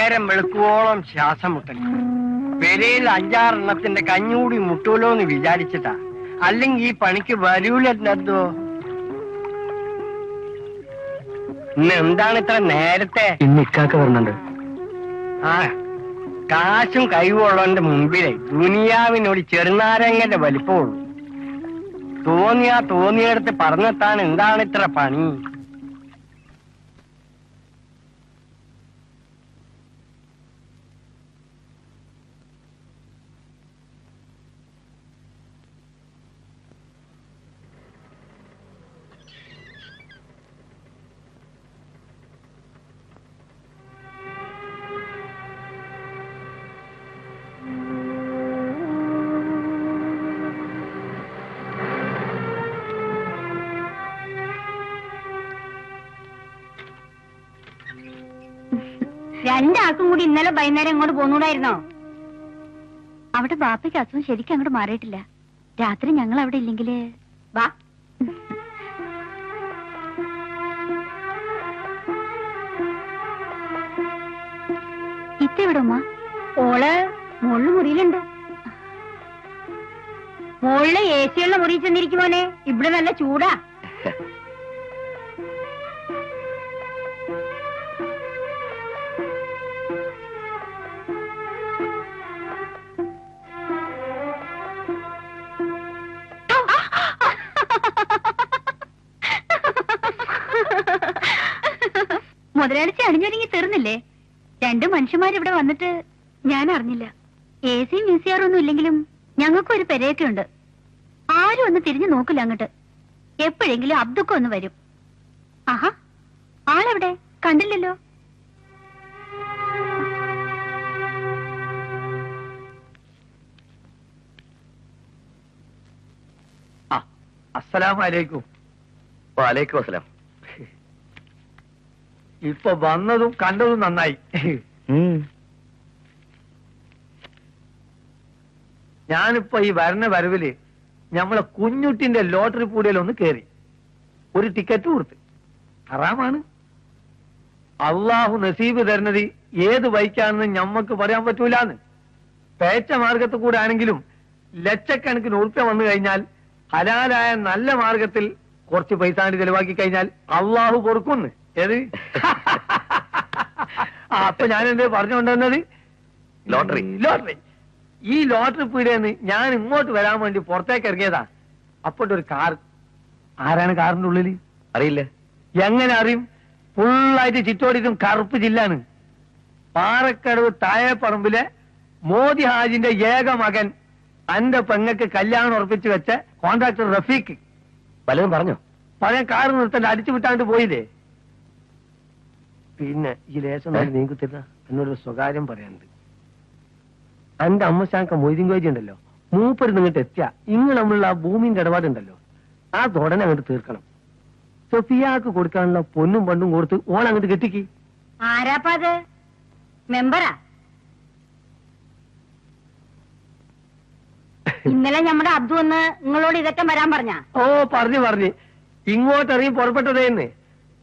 നേരം വെളുക്കുവോളം ശ്വാസം മുട്ടൽ. പെരയിൽ 5-6 കഞ്ഞൂടി മുട്ടൂലോ എന്ന് വിചാരിച്ചിട്ടാ. അല്ലെങ്കിൽ ഈ പണിക്ക് വരൂലെന്തോ. ഇന്ന് എന്താണ് ഇത്ര നേരത്തെ? ഇന്ന് ഇക്കാക്ക വരുന്നുണ്ട്. ആ, കാശും കഴിവുള്ളവന്റെ മുമ്പിലെ ദുനിയാവിനൊരു ചെറുനാരങ്ങന്റെ വലിപ്പമുള്ളൂ. തോന്നിയിടത്ത് പറഞ്ഞെത്താൻ എന്താണ് ഇത്ര പണി? രണ്ടാൾക്കും കൂടി ഇന്നലെ വൈകുന്നേരം ഇങ്ങോട്ട് പോന്നൂടായിരുന്നോ? അവിടെ ബാപ്പയ്ക്ക് അസുഖം ശരിക്കും അങ്ങോട്ട് മാറിയിട്ടില്ല. രാത്രി ഞങ്ങൾ അവിടെ ഇല്ലെങ്കില് വാ. ഇത്തെവിടെ ഉമ്മ? ഓള് മുകളില് മുറിയിലുണ്ട്. മുകളില് AC ഉള്ള മുറി ചെന്നിരിക്കുമോനെ. ഇവിടെ നല്ല ചൂടാ. മുതലാളിച്ച് അണിഞ്ഞൊരുങ്ങി തീർന്നില്ലേ? 2 മനുഷ്യന്മാരിവിടെ വന്നിട്ട് ഞാൻ അറിഞ്ഞില്ല. AC MCR ഒന്നും ഇല്ലെങ്കിലും ഞങ്ങൾക്കൊരു പെരയൊക്കെ ഉണ്ട്. ആരും ഒന്ന് തിരിഞ്ഞു നോക്കില്ല അങ്ങോട്ട്. എപ്പോഴെങ്കിലും അബ്ദുക്ക ഒന്ന് വരും. ആഹാ, ആളെവിടെ? കണ്ടില്ലല്ലോ. അസ്സലാമലൈക്കും. വലൈക്കും അസ്സലാം. ഇപ്പൊ വന്നതും കണ്ടതും നന്നായി. ഞാനിപ്പോ ഈ വരവില് ഞമ്മളെ കുഞ്ഞുട്ടിന്റെ ലോട്ടറി പൂടിയിലൊന്ന് കേറി ഒരു ടിക്കറ്റ് കൊടുത്ത്. ഹറാമാണ്. അള്ളാഹു നസീബ് തരുന്നത് ഏത് വൈക്കാണെന്ന് ഞമ്മക്ക് പറയാൻ പറ്റൂലാന്ന്. പേച്ച മാർഗത്തിൽ കൂടെ ആണെങ്കിലും ലക്ഷക്കണക്കിന് ഉറുപ്പ്യ വന്നു കഴിഞ്ഞാൽ ഹലാലായ നല്ല മാർഗത്തിൽ കുറച്ച് പൈസ ചെലവാക്കി കഴിഞ്ഞാൽ അള്ളാഹു പൊറുക്കുന്നു. ഏത്? അപ്പൊ ഞാൻ എന്തേ പറഞ്ഞുകൊണ്ടുവന്നത്? ലോട്ടറി. ഈ ലോട്ടറി പീടിയെന്ന് ഞാൻ ഇങ്ങോട്ട് വരാൻ വേണ്ടി പുറത്തേക്ക് ഇറങ്ങിയതാ. അപ്പോഴൊരു കാർ. ആരാണ് കാറിന്റെ ഉള്ളില്? അറിയില്ല. എങ്ങനെ അറിയും? ഫുള്ളായിട്ട് ചുറ്റോടിയിട്ടും കറുപ്പ് ജില്ലാണ്. പാറക്കടവ് താഴെപ്പറമ്പിലെ മോദി ഹാജിന്റെ ഏക മകൻ അന്റെ പെങ്ങക്ക് കല്യാണം ഉറപ്പിച്ചു വെച്ച കോൺട്രാക്ടർ റഫീഖ്. പലതും പറഞ്ഞോ? പഴയ കാർ നിർത്തണ്ട, അടിച്ചു വിട്ടാണ്ട് പോയില്ലേ? പിന്നെ ഈ ലേശം നീങ്ങി തരുന്ന എന്നൊരു സ്വകാര്യം പറയാനുണ്ട്. എന്റെ അമ്മശാങ്ക മൊയ്തീൻ കോജി ഉണ്ടല്ലോ, മൂപ്പര് നിങ്ങട്ട് എത്തിയ ഇങ്ങൾ നമ്മളുള്ള ആ ഭൂമിന്റെ ഇടപാടുണ്ടല്ലോ, ആ തുടനെ അങ്ങോട്ട് തീർക്കണം. സൊഫിയാക്ക് കൊടുക്കാനുള്ള പൊന്നും പണ്ടും കൊടുത്ത് ഓൺ അങ്ങോട്ട് കെട്ടിക്ക്. ആരാപ്പത്? മെമ്പറാ? ഇന്നലെ നമ്മുടെ അബ്ദു ഒന്ന് നിങ്ങളോട് ഇതൊക്കെ വരാൻ പറഞ്ഞ? ഓ, പറഞ്ഞു ഇങ്ങോട്ടിറങ്ങി പുറപ്പെട്ടതേന്ന്.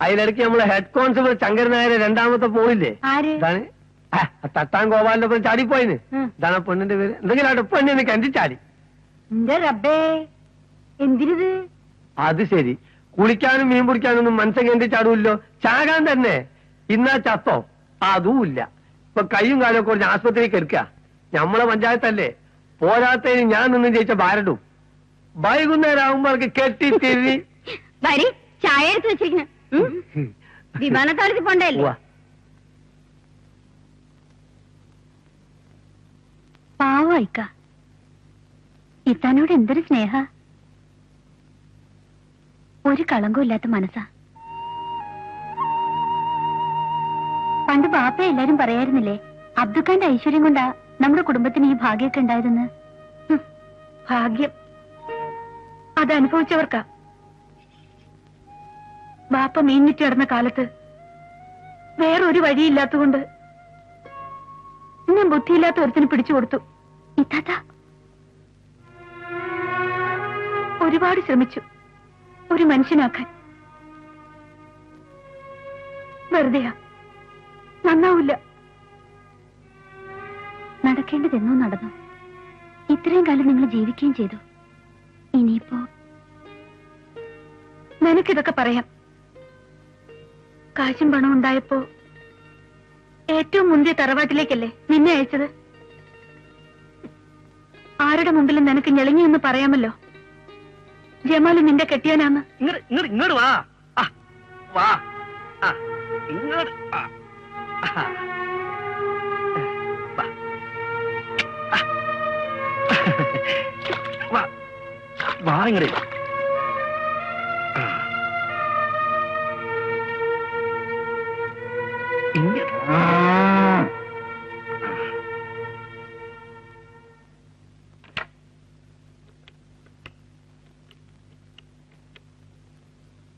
അതിലിടയ്ക്ക് നമ്മളെ ഹെഡ് കോൺസ്റ്റബിൾ ശങ്കരൻ നായരെ 2ാമത്തെ പോയില്ലേ? ഇതാണ് തട്ടാൻ ഗോപാലിന്റെ ഒപ്പം ചാടിപ്പോയിന്. ഇതാണ് ആ പെണ്ണിന്റെ പേര്. എന്തെങ്കിലും അവിടെ പെണ്ണിന് കണ്ടി ചാടി. എന്തിനത്? അത് ശരി, കുളിക്കാനും മീൻ പിടിക്കാനൊന്നും മനുഷ്യൻ കണ്ടി ചാടൂല്ലോ. ചാകാൻ തന്നെ. ഇന്നാ ചത്തോ? അതുമില്ല. ഇപ്പൊ കയ്യും കാലം കുറഞ്ഞ് ആസ്പത്രിക്ക് എടുക്കുക. നമ്മളെ പഞ്ചായത്തല്ലേ, പോരാത്തതിന് ഞാൻ നിന്നും ജയിച്ച ഭാരടും. വൈകുന്നേരം ആകുമ്പോൾക്ക് കെട്ടി തിരിഞ്ഞ് ചായ എടുത്ത് വെച്ചിരിക്കുന്നു. വിമാനത്താവളത്തിൽ പോണ്ടല്ലേ? പാവായിക്ക, ഇത്താനോട് എന്തൊരു സ്നേഹ. ഒരു കളങ്കമില്ലാത്ത മനസ്സാ. പണ്ട് ബാപ്പ എല്ലാരും പറയായിരുന്നില്ലേ, അബ്ദുഖാന്റെ ഐശ്വര്യം കൊണ്ടാ നമ്മുടെ കുടുംബത്തിന് ഈ ഭാഗ്യമൊക്കെ ഉണ്ടായതെന്ന്. ഭാഗ്യം അതനുഭവിച്ചവർക്കാ. ബാപ്പ മീൻവിറ്റ് നടന്ന കാലത്ത് വേറൊരു വഴിയില്ലാത്തതുകൊണ്ട് ഞാൻ ബുദ്ധിയില്ലാത്ത ഒരുത്തിന് പിടിച്ചു കൊടുത്തു. ഇത്താത്ത ഒരുപാട് ശ്രമിച്ചു ഒരു മനുഷ്യനാക്കാൻ. വെറുതെയാ, നന്നാവില്ല. നടക്കേണ്ടതെന്നോ നടന്നു. ഇത്രയും കാലം നിങ്ങൾ ജീവിക്കുകയും ചെയ്തു. ഇനിയിപ്പോ നിനക്കിതൊക്കെ പറയാം. കാശും പണം ഉണ്ടായപ്പോ ഏറ്റവും മുന്തിയ തറവാട്ടിലേക്കല്ലേ നിന്നെ അയച്ചത്. ആരുടെ മുമ്പിലും നിനക്ക് ഞെളിഞ്ഞെന്ന് പറയാമല്ലോ. ജമാല് നിന്റെ കെട്ടിയാനാന്ന്. ഇങ്ങോട്ട് വാ. വാ ഇങ്ങോട്ട് വാ. വാ ഇങ്ങോട്ട്.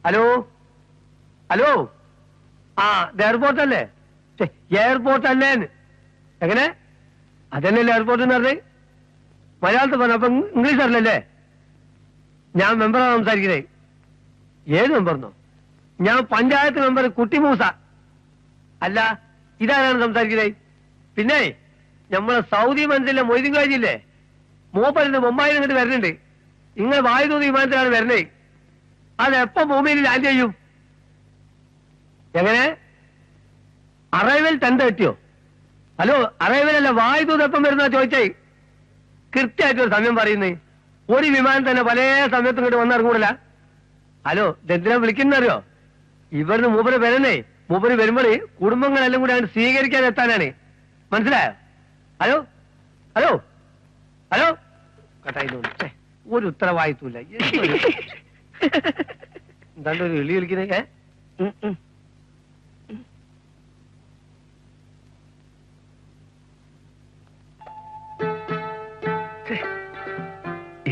ഹലോ ഹലോ, ആ എയർപോർട്ട് അല്ലേ? എയർപോർട്ട് അല്ലേന്ന്. എങ്ങനെ? അതന്നെയല്ലേ എയർപോർട്ട് എന്ന് പറഞ്ഞേ? മലയാളത്തിൽ പറഞ്ഞു. അപ്പൊ ഇംഗ്ലീഷ് അറിയില്ലല്ലേ? ഞാൻ മെമ്പറാണ് സംസാരിക്കുന്നേ. ഏത് മെമ്പറിനോ? ഞാൻ പഞ്ചായത്ത് മെമ്പർ കുട്ടിമൂസ. അല്ല, ഇതാരാണ് സംസാരിക്കുന്നത്? പിന്നെ നമ്മളെ സൗദി മന്ത്രിയിലെ മൊയ്തീൻ കാജിയില്ലേ, മൂപ്പരിന്ന് മുംബൈയിൽ നിന്നിട്ട് വരുന്നുണ്ട്. നിങ്ങൾ വായുദൂത വിമാനത്തിലാണ് വരുന്നത്. അതെപ്പോ ഭൂമിയിൽ ലാൻഡ് ചെയ്യും? എങ്ങനെ? അറൈവൽ 10:30? ഹലോ, അറൈവൽ അല്ല, വായുദൂത എപ്പം വരുന്ന ചോദിച്ചേ. കൃത്യമായിട്ടൊരു സമയം പറയുന്നേ. ഒരു വിമാനം തന്നെ പല സമയത്തും ഇങ്ങോട്ട് വന്നിറങ്ങൂടില്ല. ഹലോ, ഇതെന്തിനാ വിളിക്കുന്നറിയോ? ഇവിടുന്ന് മൂപ്പര് വരണേ. മൂപ്പര് വരുമ്പോൾ കുടുംബങ്ങളെല്ലാം കൂടി അങ്ങോട്ട് സ്വീകരിക്കാൻ എത്താനാണ്. മനസ്സിലായോ? ഹലോ ഹലോ ഹലോ, കട്ടായി. ഒരു ഉത്തരവാദിത്വമില്ല. എന്താണ്ട് ഒരു വിളി വിളിക്കുന്നേ?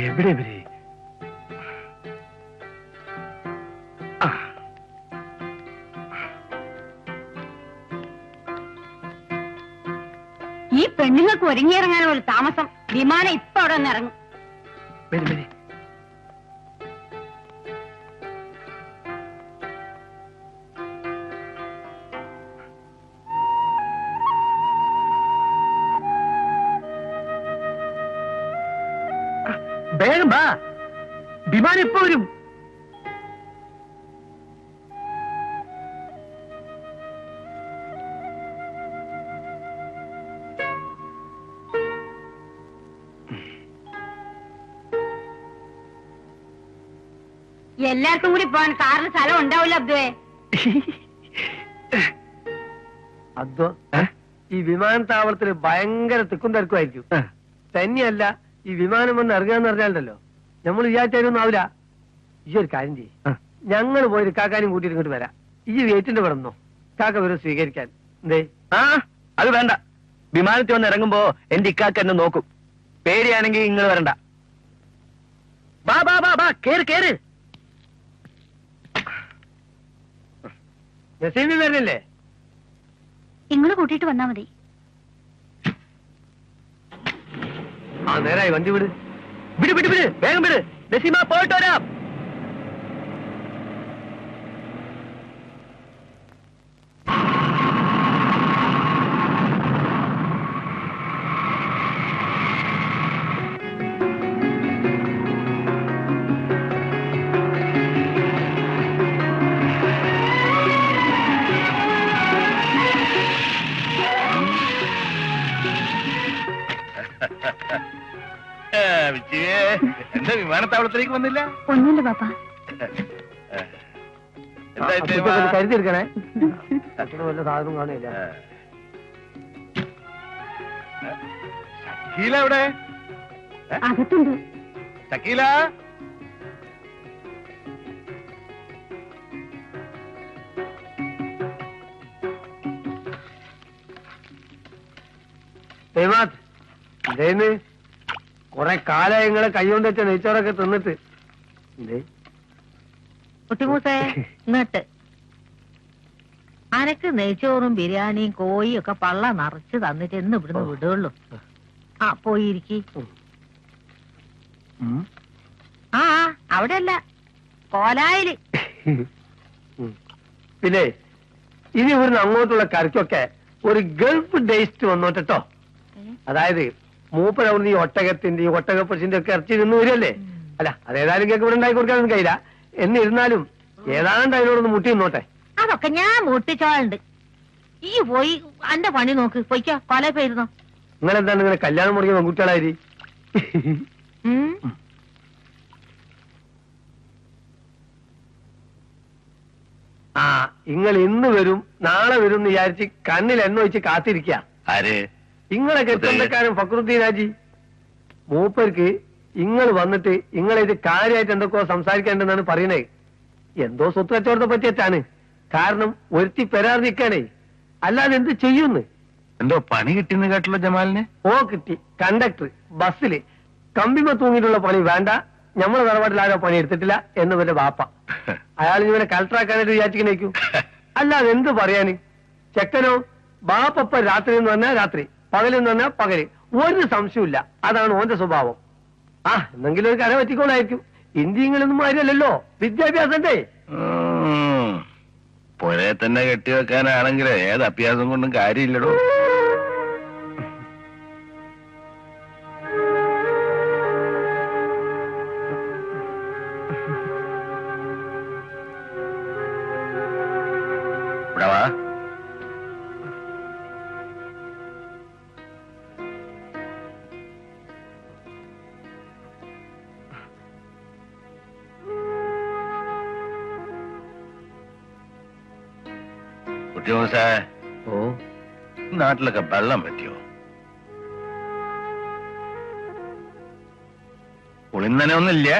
എവിടെ ഇവര്? ഈ പെണ്ണുങ്ങൾക്ക് ഒരുങ്ങിയിറങ്ങാനുള്ള ഒരു താമസം. വിമാനം ഇപ്പൊ അവിടെ ഒന്ന് ഇറങ്ങും. വരി വരി. വേഗം വാ, വിമാനം ഇപ്പൊ വരും. എല്ലാവർക്കും കൂടി പോകാൻ കാറിൽ സ്ഥലം ഉണ്ടാവില്ല അബ്ദുവേ. അതോ ഈ വിമാനത്താവളത്തിൽ ഭയങ്കര തിക്കും തിരക്കുമായിരിക്കും. തന്നെയല്ല, ഈ വിമാനം വന്ന് ഇറങ്ങാന്ന് പറഞ്ഞാലല്ലോ നമ്മൾ വിചാരിച്ചാലൊന്നും ആവില്ല. ഈ ഒരു കാര്യം ചെയ്യും, ഞങ്ങൾ പോയി കാക്കാനും കൂട്ടിയിട്ട് ഇങ്ങോട്ട് വരാം. ഈ വെയിറ്റിന്റെ കിടന്നോ, കാക്ക വരും സ്വീകരിക്കാൻ. എന്തേ? അത് വേണ്ട. വിമാനത്തിൽ വന്ന് ഇറങ്ങുമ്പോ എന്റെ ഇക്കാക്ക എന്നെ നോക്കും. പേടിയാണെങ്കിൽ നിങ്ങൾ വരണ്ട. ബാ ബാ ബാ ബാ, കേറ് കേറ്. നസീമി വരുന്നില്ലേ? നിങ്ങള് കൂട്ടിയിട്ട് വന്നാ മതി. ആ, നേരായി. വണ്ടി വിട് വിട് വിട് വിട്, വേഗം വിട്. നസീമ, പോയിട്ട് വരാം. എന്താ വിമാനത്താവളത്തിലേക്ക് വന്നില്ല? ഒന്നുമില്ല പാപ്പ. കരുതിയിരിക്കണേ. അച്ഛന് വല്ല സാധനം കാണില്ല. ഷക്കീല എവിടെ? അകത്തുണ്ട്. ഷക്കീല, എന്തേന്ന്? കൊറേ കാലം നിങ്ങളെ കൈകൊണ്ട് വെച്ച നെയ്ച്ചോറൊക്കെ തിന്നിട്ട്. എന്തേ കുട്ടിമൂസേ, ഇങ്ങോട്ട്. അനക്ക് നെയ്ച്ചോറും ബിരിയാണിയും കോഴിയും ഒക്കെ പള്ള നിറച്ച് തന്നിട്ട് എന്ന് ഇവിടുന്ന് വിടുള്ളൂ. ആ, പോയിരിക്കി. ആ, അവിടെ അല്ല, കോലായില്. പിന്നെ ഇനി ഇവിടുന്ന് അങ്ങോട്ടുള്ള കറിക്കൊക്കെ ഒരു ഗൾഫ് ടേസ്റ്റ് വന്നോട്ടോ. അതായത് മൂപ്പരവിടുന്ന് ഈ ഒട്ടകത്തിന്റെ ഈ ഒട്ടകപ്പശിന്റെ ഒക്കെ ഇറച്ചി തിന്നു വരികയല്ലേ. അല്ല അതേതായാലും കേക്ക് ഇവിടെ ഉണ്ടാക്കി കൊടുക്കാനൊന്നും കഴിയില്ല. എന്നിരുന്നാലും ഏതാണ്ട് അതിനോടൊന്ന് മുട്ടി നിന്നോട്ടെ. അതൊക്കെ ഞാൻ മുട്ടിച്ചോളുണ്ട്. ഈ പോയി എന്റെ പണി നോക്ക്. പൊയ്ക്കോ, കൊല പോയിരുന്നോ. നിങ്ങളെന്താണ് ഇങ്ങനെ കല്യാണം മുറിയ പെൺകുട്ടികളായി? ആ നിങ്ങൾ ഇന്ന് വരും നാളെ വരും എന്ന് വിചാരിച്ച് കണ്ണിൽ എണ്ണ വെച്ച് കാത്തിരിക്ക. ആര്? ഇങ്ങളെ കെട്ടുബന്ധക്കാരൻ ഫക്രുദ്ദീൻ ഹാജി. മൂപ്പർക്ക് ഇങ്ങൾ വന്നിട്ട് ഇങ്ങളെ കാര്യമായിട്ട് എന്തൊക്കെയോ സംസാരിക്കേണ്ടെന്നാണ് പറയണേ. എന്തോ സ്വത്ത് കച്ചവടത്തെ പറ്റിയിട്ടാണ്. കാരണം ഒരുത്തി പെരാർ നിൽക്കാനേ, അല്ലാതെ എന്ത് ചെയ്യുന്നു. എന്തോ പണി കിട്ടിയെന്ന് കേട്ടല്ലോ ജമാലിന്. ഓ കിട്ടി. കണ്ടക്ടർ ബസ്സില് കമ്പിമ തൂങ്ങിയിട്ടുള്ള പണി വേണ്ട, ഞമ്മളെ തറവാട്ടിൽ ആരോ പണി എടുത്തിട്ടില്ല എന്ന് വരെ ബാപ്പ. അയാൾ ഇവനെ കളക്ടറാക്കാനായിട്ട് വിചാരിച്ചിരിക്കും. അല്ലാതെ എന്ത് പറയാന്. ചെക്കനോ ബാപ്പ രാത്രി എന്ന് പറഞ്ഞാൽ രാത്രി, പകലെന്ന് പറഞ്ഞാൽ പകല്, ഒരു സംശയമില്ല. അതാണ് ഓന്റെ സ്വഭാവം. ആ എന്തെങ്കിലും ഒരു കര പറ്റിക്കോളായിരിക്കും. ഇന്ത്യങ്ങളൊന്നും മാറിയല്ലോ, വിദ്യാഭ്യാസന്റെ. പുരേ തന്നെ കെട്ടിവെക്കാനാണെങ്കിൽ ഏത് അഭ്യാസം കൊണ്ടും കാര്യമില്ലടോ. ഇവിടെ വാ. കുട്ടിയോസേ, ഓ നാട്ടിലൊക്കെ വെള്ളം പറ്റിയോ? കുളിന്നനെ ഒന്നുമില്ല.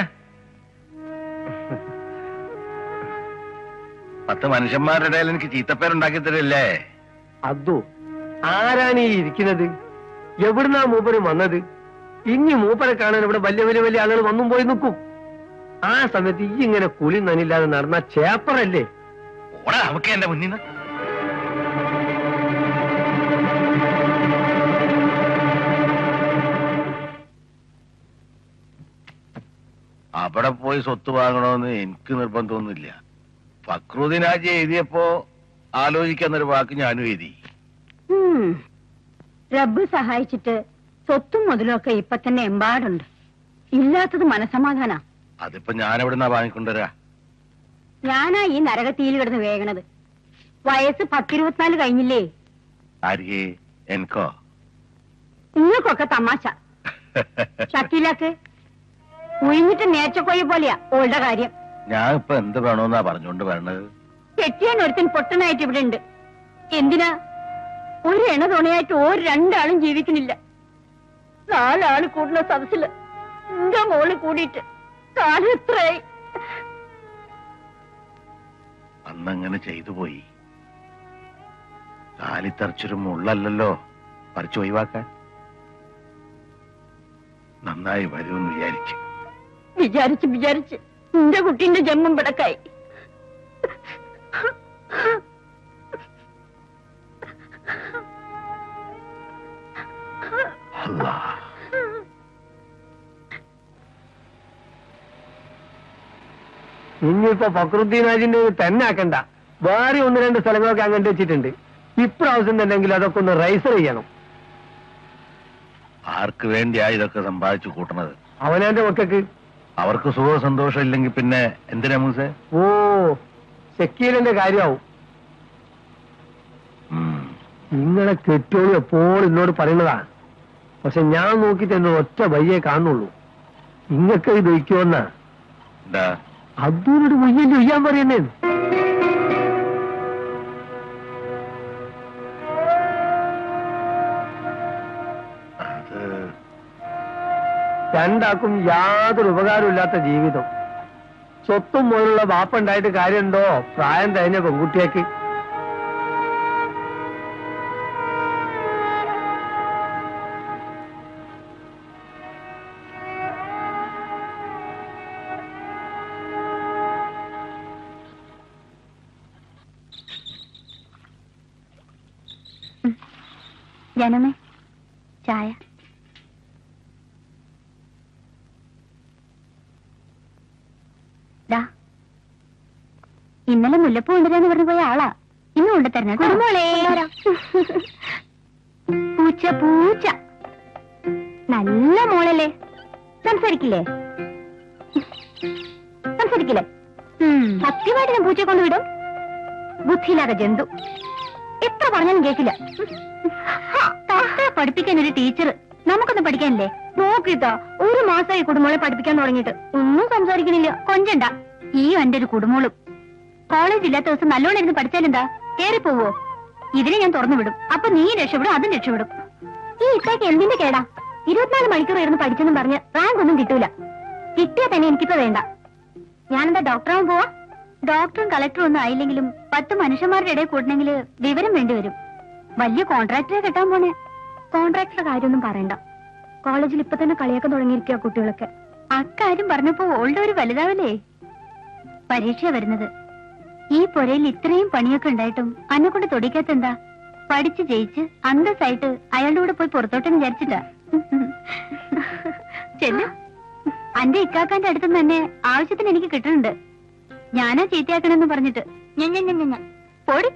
10 മനുഷ്യന്മാരുടെ ഇടയിൽ എനിക്ക് ചീത്തപ്പേരുണ്ടാക്കി തരില്ലേ? അതു ആരാണ് ഈ ഇരിക്കുന്നത്? എവിടുന്നാ മൂപ്പര് വന്നത്? ഇനി മൂപ്പരെ കാണാൻ ഇവിടെ വലിയ വലിയ വലിയ ആളുകൾ വന്നും പോയി നിൽക്കും. ആ സമയത്ത് ഈ ഇങ്ങനെ കുളി നനില്ലാതെ നടന്ന ചേപ്പറല്ലേ? ഓടാ അവക്കെ എന്റെ മുന്നിൽ നിന്ന്. അവിടെ പോയി സ്വത്ത് വാങ്ങണമെന്ന് എനിക്ക് നിർബന്ധമൊന്നുമില്ല. ഫക്രുദ്ദീൻ ഹാജി എഴുതിയപ്പോ ആലോചിക്കാന്നൊരു വാക്ക് ഞാനും എഴുതി. റബ്ബ് സഹായിച്ചിട്ട് സ്വത്തും മുതലും ഒക്കെ ഇപ്പൊ തന്നെ എമ്പാടുണ്ട്. ഇല്ലാത്തത് മനസമാധാന. അതിപ്പോ ഞാൻ എവിടുന്നാ വാങ്ങിക്കൊണ്ടുവരാ? ഞാനാ ഈ നരകത്തീയിൽ കിടന്ന് വേഗണത്. വയസ്സ് 10-24 കഴിഞ്ഞില്ലേ? ആര്യെ? എനിക്കോ? നിങ്ങൾക്കൊക്കെ തമാശ. ഷക്കീലാക്ക് ഉഴിഞ്ഞിട്ട് നേർച്ചക്കൊയ്യ പോലെയാ ഓളുടെ കാര്യം. ഞാൻ ഇപ്പൊ എന്ത് വേണോന്നാ പറഞ്ഞോണ്ട് വരണത്? കെട്ടിയാൻ ഒരുത്തൻ പൊട്ടനായിട്ട് ഇവിടെ ഉണ്ട്. എന്തിനാ? ഒരു എണ തുണയായിട്ട് ഒരു 2 ആളും ജീവിക്കുന്നില്ല. 4 ആള് കൂടുന്ന സദസ്സില് എന്റെ മോള് കൂടിയിട്ട് കാലം എത്രയായി. അന്നങ്ങനെ ചെയ്തു പോയി. കാലിത്തറച്ചൊരു മുള്ളല്ലോ പറിച്ചു ഒഴിവാക്കാൻ. നന്നായി വരുമെന്ന് വിചാരിച്ച് എന്റെ കുട്ടീന്റെ ജന്മം പിടക്കായി. അല്ലാ. ഇനിയിപ്പോ ഫക്രുദ്ദീൻ ഹാജിന്റെ തന്നെ ആക്കണ്ട, വേറെ 1-2 സ്ഥലങ്ങളൊക്കെ അങ്ങോട്ട് വെച്ചിട്ടുണ്ട്. ഇപ്രാവശ്യം തന്നെങ്കിൽ അതൊക്കെ ഒന്ന് റൈസർ ചെയ്യണം. ആർക്ക് വേണ്ടിയാ ഇതൊക്കെ സമ്പാദിച്ചു കൂട്ടണത്? അവനാന്റെ മക്കൾക്ക്. അവർക്ക് സുഖ സന്തോഷം ഇല്ലെങ്കിൽ പിന്നെ എന്തിനാ മൂസേ? ഓ ഷക്കീലിന്റെ കാര്യാവും. നിങ്ങളെ കെട്ടിയോളി എപ്പോഴും എന്നോട് പറയുന്നതാ. പക്ഷെ ഞാൻ നോക്കിട്ട് എന്നെ ഒറ്റ വയ്യേ കാണുള്ളൂ. ഇങ്ങക്ക് ഇത് വയ്ക്കുമെന്നാ എന്താ അബ്ദൂനോട് വയ്യല്ലേ ഒയ്യാൻ പറയുന്നേ? രണ്ടാക്കും യാതൊരു ഉപകാരമില്ലാത്ത ജീവിതം. സ്വത്തും പോലുള്ള ബാപ്പുണ്ടായിട്ട് കാര്യമുണ്ടോ? പ്രായം കഴിഞ്ഞ പെൺകുട്ടിയേക്ക്. ജനമേ ചായ. ഇന്നലെ മുല്ലപ്പൂ കൊണ്ടുവരാന്ന് പറഞ്ഞു പോയ ആളാ. ഇന്ന് കൊണ്ടുതരണം. പൂച്ച പൂച്ച നല്ല മോളല്ലേ, സംസാരിക്കില്ലേ? സംസാരിക്കില്ലേ? സത്യമായിട്ട് ഞാൻ പൂച്ചയെ കൊണ്ടുവിടും. ബുദ്ധിയില്ലാതെ ജന്തു, എത്ര പറഞ്ഞാലും കേൾക്കില്ല. പഠിപ്പിക്കാൻ ഒരു ടീച്ചർ, നമുക്കൊന്നും പഠിക്കാനില്ലേ? നോക്കിത്താ, ഒരു മാസമായി കുടുംബങ്ങളെ പഠിപ്പിക്കാൻ തുടങ്ങിയിട്ട് ഒന്നും സംസാരിക്കണില്ല. കൊഞ്ചണ്ട, ഈ എന്റെ ഒരു കുടുംബങ്ങളും. കോളേജ് ഇല്ലാത്ത ദിവസം നല്ലോണം ഇരുന്ന് പഠിച്ചാലെന്താ, കേറിപ്പോവോ? ഇതിനെ ഞാൻ തുറന്നു വിടും. അപ്പൊ നീ രക്ഷപ്പെടും, അതും രക്ഷപ്പെടും. ഈ ഇത്തേക്ക് എന്തിന്റെ കേടാ? 24 മണിക്കൂർ ഇരുന്ന് പഠിച്ചെന്നും പറഞ്ഞ് റാങ്ക് ഒന്നും കിട്ടൂല. കിട്ടിയാ തന്നെ എനിക്കിപ്പോ വേണ്ട. ഞാനെന്താ ഡോക്ടറാവും പോവാ? ഡോക്ടറും കളക്ടറും ഒന്നും ആയില്ലെങ്കിലും 10 മനുഷ്യന്മാരുടെ ഇടയിൽ കൂടണമെങ്കിൽ വിവരം വേണ്ടിവരും. വലിയ കോൺട്രാക്ടറെ കെട്ടാൻ പോണേ. കോൺട്രാക്ടറുടെ കാര്യമൊന്നും പറയണ്ട. കോളേജിൽ ഇപ്പൊ തന്നെ കളിയാക്കാൻ തുടങ്ങിയിരിക്കുക കുട്ടികളൊക്കെ. അക്കാര്യം പറഞ്ഞപ്പോ ഓൾഡ് ഒരു വലുതാവില്ലേ? പരീക്ഷ വരുന്നത്. ഈ പുരയിൽ ഇത്രയും പണിയൊക്കെ ഉണ്ടായിട്ടും അന്നെ കൊണ്ട് തൊടിക്കാത്തെന്താ? പഠിച്ച് ജയിച്ച് അന്തസ്സായിട്ട് അയാളുടെ കൂടെ പോയി പുറത്തോട്ടെന്ന് വിചാരിച്ചിട്ടാ. ചെല്ലു, അന്റെ ഇക്കാക്കാന്റെ അടുത്തുനിന്ന് തന്നെ ആവശ്യത്തിന് എനിക്ക് കിട്ടുന്നുണ്ട്. ഞാനാ ചീത്തയാക്കണെന്ന് പറഞ്ഞിട്ട് ഞാൻ പൊടി